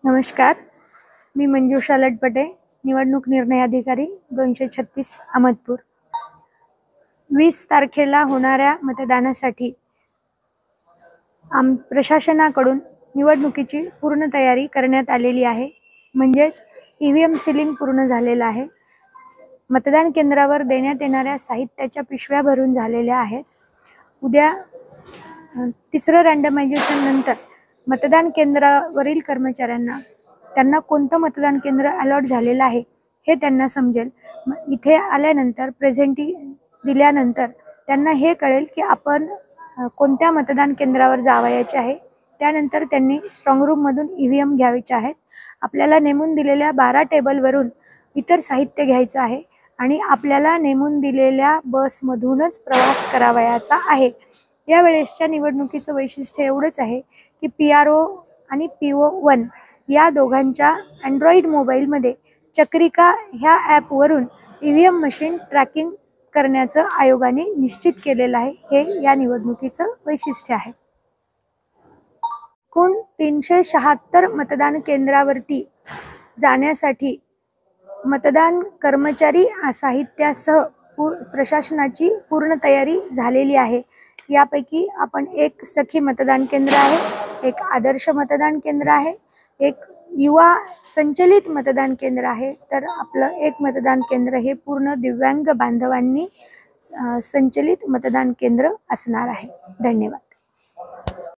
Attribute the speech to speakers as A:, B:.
A: नमस्कार, मी मंजुषा लटपटे, निवडणूक निर्णय अधिकारी 236 अहमदपूर। 20 तारखेला होणाऱ्या मतदानासाठी प्रशासनाकडून निवडणुकीची पूर्ण तयारी करण्यात आलेली आहे। म्हणजेच ईव्हीएम सीलिंग पूर्ण झालेलं आहे। मतदान केंद्रावर देण्यात येणाऱ्या साहित्याच्या पिशव्या भरून झालेल्या आहेत। उद्या तिसरं रँडमायझेशन नंतर मतदान केंद्रावरील कर्मचाऱ्यांना त्यांना कोणतं मतदान केंद्र अलॉट झालेलं आहे हे त्यांना समजेल। इथे आल्यानंतर प्रेझेंटी दिल्यानंतर त्यांना हे कळेल की आपण कोणत्या मतदान केंद्रावर जावयाचे आहे। त्यानंतर त्यांनी स्ट्रॉंग रूम मधून ईव्हीएम घ्यायचे आहेत। आपल्याला नेमून दिलेल्या 12 टेबलवरून इतर साहित्य घ्यायचं आहे आणि आपल्याला नेमून दिलेल्या बसमधूनच प्रवास करावयाचा आहे। या वेळेसच्या निवडणुकीचं वैशिष्ट्य एवढंच आहे की PRO आणि PO1 या दोघांच्या अँड्रॉइड मोबाईलमध्ये चक्रिका ह्या ॲपवरून ईव्हीएम मशीन ट्रॅकिंग करण्याचं आयोगाने निश्चित केलेलं आहे। हे या निवडणुकीचं वैशिष्ट्य आहे। एकूण 376 मतदान केंद्रावरती जाण्यासाठी मतदान कर्मचारी साहित्यासह प्रशासनाची पूर्ण तयारी झालेली आहे। यापैकी आपण एक सखी मतदान केंद्र आहे, एक आदर्श मतदान केंद्र आहे, एक युवा संचलित मतदान केंद्र आहे, तर आपलं एक मतदान केंद्र हे पूर्ण दिव्यांग बांधवांनी संचलित मतदान केंद्र असणार आहे। धन्यवाद।